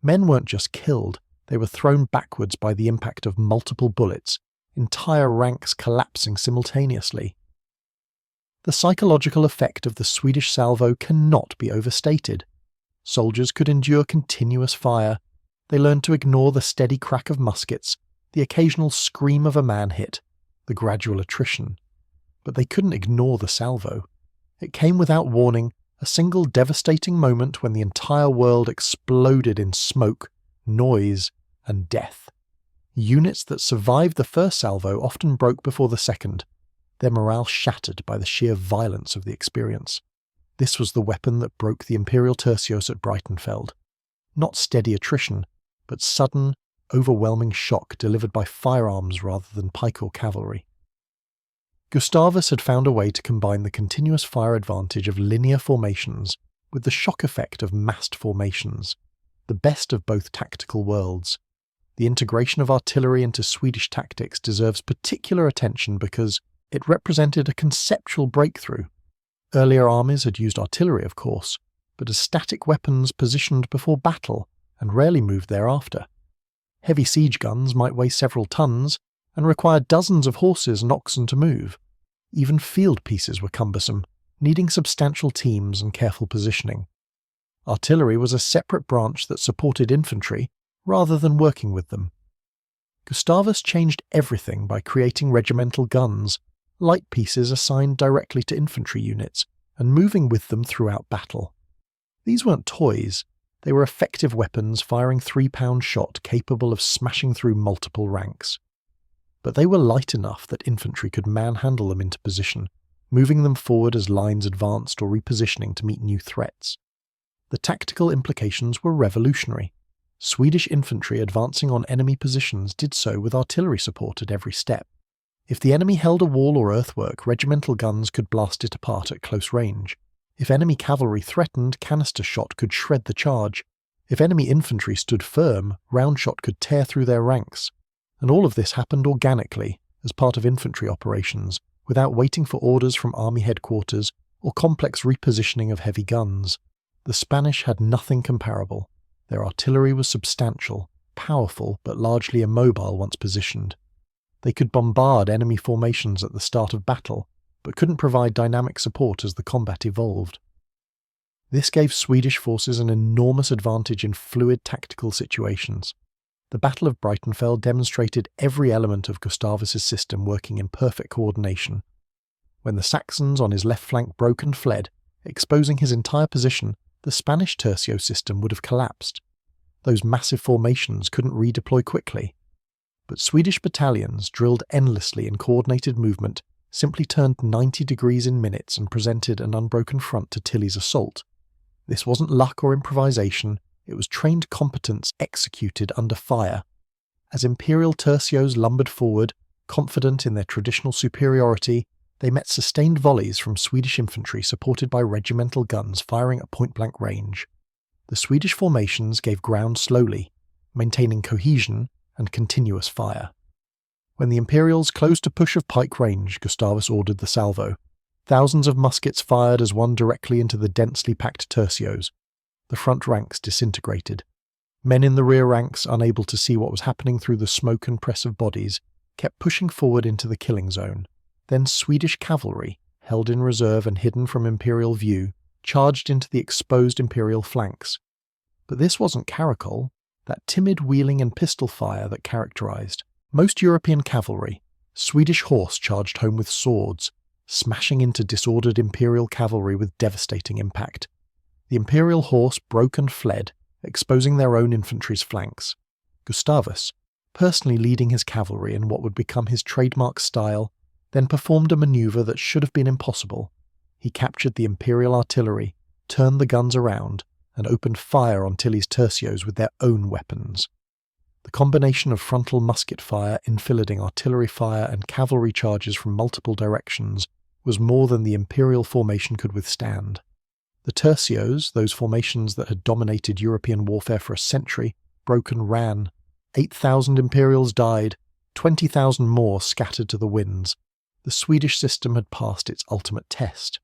Speaker 1: Men weren't just killed, they were thrown backwards by the impact of multiple bullets, entire ranks collapsing simultaneously. The psychological effect of the Swedish salvo cannot be overstated. Soldiers could endure continuous fire. They learned to ignore the steady crack of muskets, the occasional scream of a man hit, the gradual attrition. But they couldn't ignore the salvo. It came without warning, a single devastating moment when the entire world exploded in smoke, noise, and death. Units that survived the first salvo often broke before the second, their morale shattered by the sheer violence of the experience. This was the weapon that broke the Imperial Tercios at Breitenfeld. Not steady attrition, but sudden, overwhelming shock delivered by firearms rather than pike or cavalry. Gustavus had found a way to combine the continuous fire advantage of linear formations with the shock effect of massed formations, the best of both tactical worlds. The integration of artillery into Swedish tactics deserves particular attention because it represented a conceptual breakthrough. Earlier armies had used artillery, of course, but as static weapons positioned before battle and rarely moved thereafter. Heavy siege guns might weigh several tons and require dozens of horses and oxen to move. Even field pieces were cumbersome, needing substantial teams and careful positioning. Artillery was a separate branch that supported infantry rather than working with them. Gustavus changed everything by creating regimental guns, light pieces assigned directly to infantry units, and moving with them throughout battle. These weren't toys, they were effective weapons firing 3-pound shot capable of smashing through multiple ranks. But they were light enough that infantry could manhandle them into position, moving them forward as lines advanced or repositioning to meet new threats. The tactical implications were revolutionary. Swedish infantry advancing on enemy positions did so with artillery support at every step. If the enemy held a wall or earthwork, regimental guns could blast it apart at close range. If enemy cavalry threatened, canister shot could shred the charge. If enemy infantry stood firm, round shot could tear through their ranks. And all of this happened organically, as part of infantry operations, without waiting for orders from army headquarters or complex repositioning of heavy guns. The Spanish had nothing comparable. Their artillery was substantial, powerful, but largely immobile once positioned. They could bombard enemy formations at the start of battle, but couldn't provide dynamic support as the combat evolved. This gave Swedish forces an enormous advantage in fluid tactical situations. The Battle of Breitenfeld demonstrated every element of Gustavus's system working in perfect coordination. When the Saxons on his left flank broke and fled, exposing his entire position, the Spanish tercio system would have collapsed. Those massive formations couldn't redeploy quickly. But Swedish battalions, drilled endlessly in coordinated movement, simply turned 90 degrees in minutes and presented an unbroken front to Tilly's assault. This wasn't luck or improvisation, it was trained competence executed under fire. As Imperial tercios lumbered forward, confident in their traditional superiority, they met sustained volleys from Swedish infantry supported by regimental guns firing at point-blank range. The Swedish formations gave ground slowly, maintaining cohesion and continuous fire. When the Imperials closed to push of pike range, Gustavus ordered the salvo. Thousands of muskets fired as one directly into the densely packed tercios. The front ranks disintegrated. Men in the rear ranks, unable to see what was happening through the smoke and press of bodies, kept pushing forward into the killing zone. Then Swedish cavalry, held in reserve and hidden from imperial view, charged into the exposed imperial flanks. But this wasn't caracole, that timid wheeling and pistol fire that characterized most European cavalry. Swedish horse charged home with swords, smashing into disordered imperial cavalry with devastating impact. The imperial horse broke and fled, exposing their own infantry's flanks. Gustavus, personally leading his cavalry in what would become his trademark style, then performed a maneuver that should have been impossible. He captured the imperial artillery, turned the guns around, and opened fire on Tilly's tercios with their own weapons. The combination of frontal musket fire, enfilading artillery fire, and cavalry charges from multiple directions was more than the imperial formation could withstand. The tercios, those formations that had dominated European warfare for a century, broke and ran. 8,000 imperials died, 20,000 more scattered to the winds. The Swedish system had passed its ultimate test.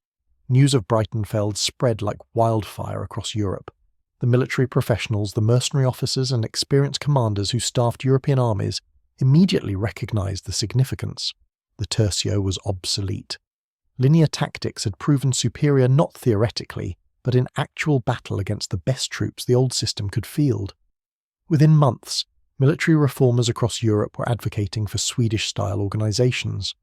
Speaker 1: News of Breitenfeld spread like wildfire across Europe. The military professionals, the mercenary officers and experienced commanders who staffed European armies immediately recognized the significance. The tercio was obsolete. Linear tactics had proven superior not theoretically, but in actual battle against the best troops the old system could field. Within months, military reformers across Europe were advocating for Swedish-style organizations.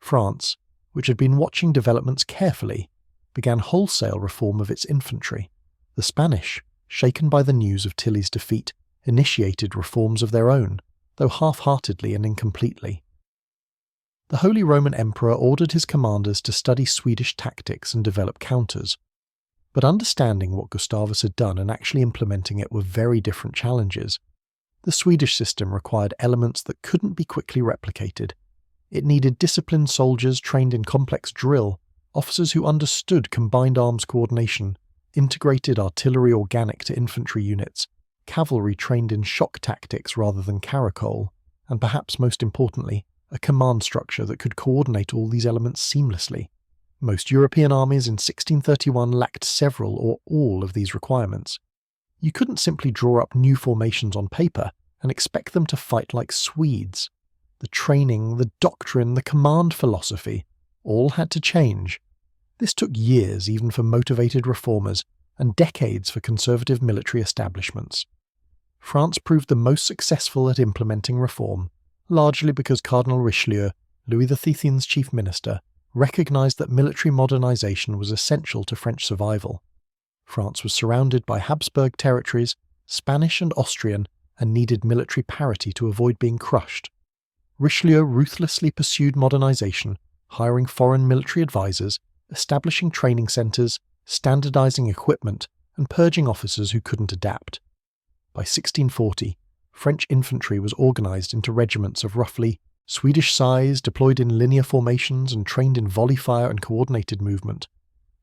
Speaker 1: France, which had been watching developments carefully, began wholesale reform of its infantry. The Spanish, shaken by the news of Tilly's defeat, initiated reforms of their own, though half-heartedly and incompletely. The Holy Roman Emperor ordered his commanders to study Swedish tactics and develop counters. But understanding what Gustavus had done and actually implementing it were very different challenges. The Swedish system required elements that couldn't be quickly replicated. It needed disciplined soldiers trained in complex drill, officers who understood combined arms coordination, integrated artillery organic to infantry units, cavalry trained in shock tactics rather than caracole, and perhaps most importantly, a command structure that could coordinate all these elements seamlessly. Most European armies in 1631 lacked several or all of these requirements. You couldn't simply draw up new formations on paper and expect them to fight like Swedes. The training, the doctrine, the command philosophy, all had to change. This took years even for motivated reformers and decades for conservative military establishments. France proved the most successful at implementing reform, largely because Cardinal Richelieu, Louis XIII's chief minister, recognized that military modernization was essential to French survival. France was surrounded by Habsburg territories, Spanish and Austrian, and needed military parity to avoid being crushed. Richelieu ruthlessly pursued modernization, hiring foreign military advisors, establishing training centres, standardizing equipment, and purging officers who couldn't adapt. By 1640, French infantry was organized into regiments of roughly Swedish size, deployed in linear formations and trained in volley fire and coordinated movement.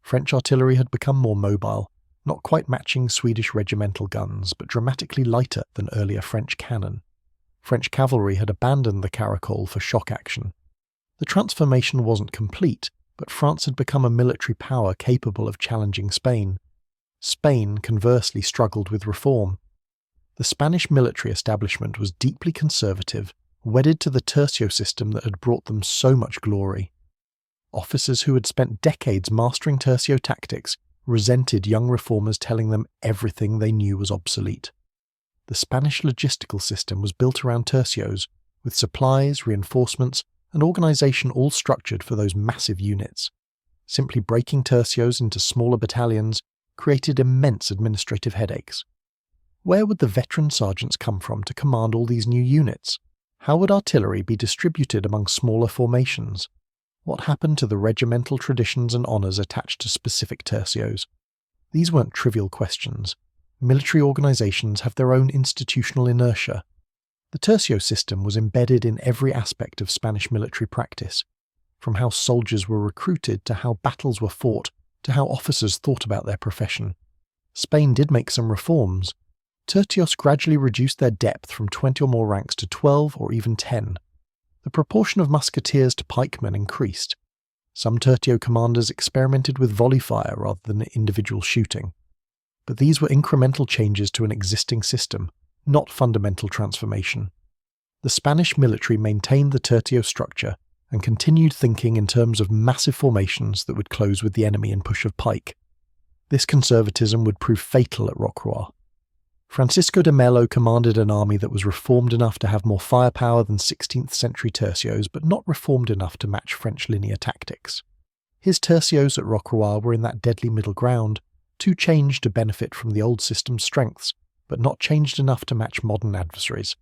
Speaker 1: French artillery had become more mobile, not quite matching Swedish regimental guns, but dramatically lighter than earlier French cannon. French cavalry had abandoned the caracole for shock action. The transformation wasn't complete, but France had become a military power capable of challenging Spain. Spain, conversely, struggled with reform. The Spanish military establishment was deeply conservative, wedded to the tercio system that had brought them so much glory. Officers who had spent decades mastering tercio tactics resented young reformers telling them everything they knew was obsolete. The Spanish logistical system was built around tercios, with supplies, reinforcements, and organization all structured for those massive units. Simply breaking tercios into smaller battalions created immense administrative headaches. Where would the veteran sergeants come from to command all these new units? How would artillery be distributed among smaller formations? What happened to the regimental traditions and honours attached to specific tercios? These weren't trivial questions. Military organisations have their own institutional inertia. The tercio system was embedded in every aspect of Spanish military practice, from how soldiers were recruited to how battles were fought to how officers thought about their profession. Spain did make some reforms. Tercios gradually reduced their depth from 20 or more ranks to 12 or even 10. The proportion of musketeers to pikemen increased. Some tercio commanders experimented with volley fire rather than individual shooting. But these were incremental changes to an existing system, not fundamental transformation. The Spanish military maintained the tercio structure and continued thinking in terms of massive formations that would close with the enemy and push of pike. This conservatism would prove fatal at Rocroi. Francisco de Melo commanded an army that was reformed enough to have more firepower than 16th century tercios, but not reformed enough to match French linear tactics. His tercios at Rocroi were in that deadly middle ground, too changed to benefit from the old system's strengths, but not changed enough to match modern adversaries.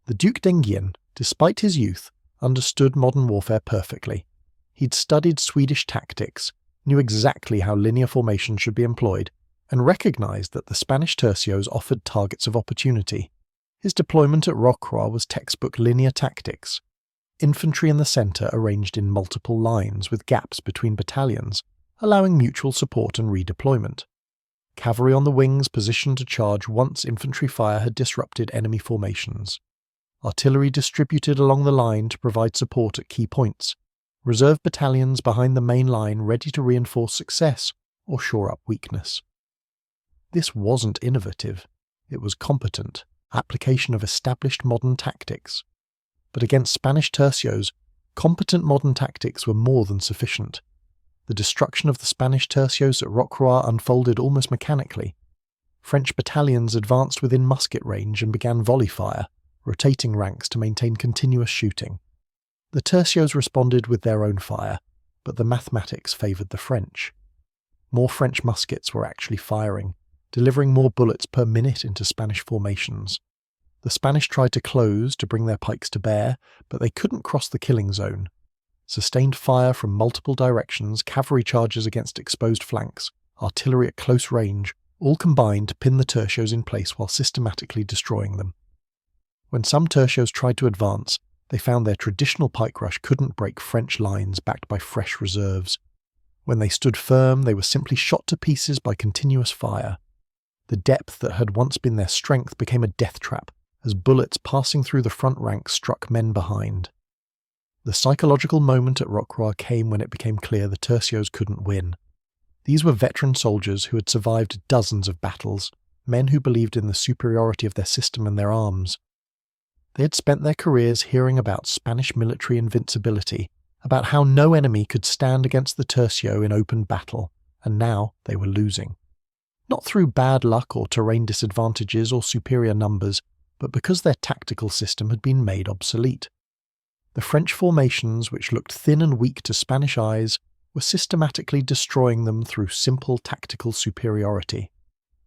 Speaker 1: The Duc d'Enghien, despite his youth, understood modern warfare perfectly. He'd studied Swedish tactics, knew exactly how linear formation should be employed, and recognized that the Spanish tercios offered targets of opportunity. His deployment at Rocroi was textbook linear tactics. Infantry in the centre arranged in multiple lines with gaps between battalions, allowing mutual support and redeployment. Cavalry on the wings positioned to charge once infantry fire had disrupted enemy formations. Artillery distributed along the line to provide support at key points. Reserve battalions behind the main line ready to reinforce success or shore up weakness. This wasn't innovative, it was competent application of established modern tactics. But against Spanish tercios, competent modern tactics were more than sufficient. The destruction of the Spanish tercios at Rocroi unfolded almost mechanically. French battalions advanced within musket range and began volley fire, rotating ranks to maintain continuous shooting. The tercios responded with their own fire, but the mathematics favoured the French. More French muskets were actually firing, delivering more bullets per minute into Spanish formations. The Spanish tried to close to bring their pikes to bear, but they couldn't cross the killing zone. Sustained fire from multiple directions, cavalry charges against exposed flanks, artillery at close range, all combined to pin the tercios in place while systematically destroying them. When some tercios tried to advance, they found their traditional pike rush couldn't break French lines backed by fresh reserves. When they stood firm, they were simply shot to pieces by continuous fire. The depth that had once been their strength became a death trap, as bullets passing through the front ranks struck men behind. The psychological moment at Rocroi came when it became clear the tercios couldn't win. These were veteran soldiers who had survived dozens of battles, men who believed in the superiority of their system and their arms. They had spent their careers hearing about Spanish military invincibility, about how no enemy could stand against the tercio in open battle, and now they were losing. Not through bad luck or terrain disadvantages or superior numbers, but because their tactical system had been made obsolete. The French formations, which looked thin and weak to Spanish eyes, were systematically destroying them through simple tactical superiority.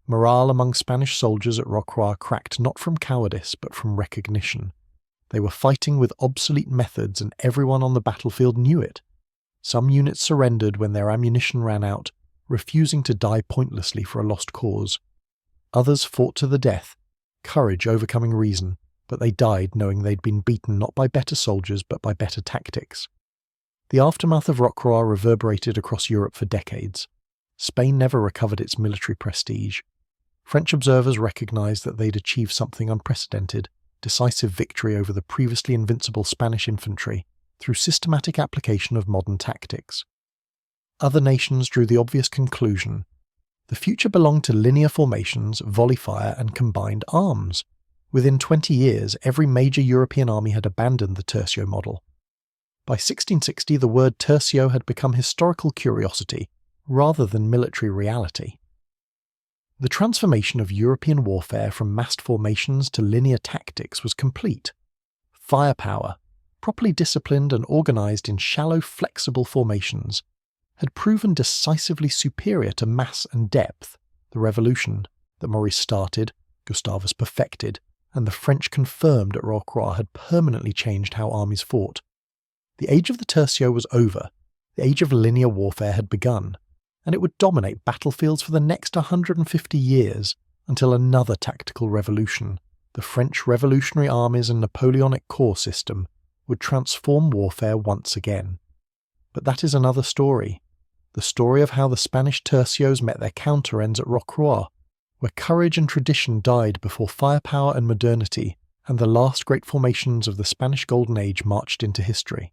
Speaker 1: Morale among Spanish soldiers at Rocroi cracked not from cowardice but from recognition. They were fighting with obsolete methods and everyone on the battlefield knew it. Some units surrendered when their ammunition ran out, refusing to die pointlessly for a lost cause. Others fought to the death, courage overcoming reason, but they died knowing they'd been beaten not by better soldiers but by better tactics. The aftermath of Rocroi reverberated across Europe for decades. Spain never recovered its military prestige. French observers recognized that they'd achieved something unprecedented, decisive victory over the previously invincible Spanish infantry through systematic application of modern tactics. Other nations drew the obvious conclusion. The future belonged to linear formations, volley fire, and combined arms. Within 20 years, every major European army had abandoned the tercio model. By 1660, the word tercio had become historical curiosity, rather than military reality. The transformation of European warfare from massed formations to linear tactics was complete. Firepower, properly disciplined and organized in shallow, flexible formations, had proven decisively superior to mass and depth. The revolution that Maurice started, Gustavus perfected, and the French confirmed at Rocroi had permanently changed how armies fought. The age of the tercio was over, the age of linear warfare had begun, and it would dominate battlefields for the next 150 years until another tactical revolution, the French revolutionary armies and Napoleonic corps system, would transform warfare once again. But that is another story. The story of how the Spanish tercios met their counter-ends at Rocroi, where courage and tradition died before firepower and modernity, and the last great formations of the Spanish Golden Age marched into history.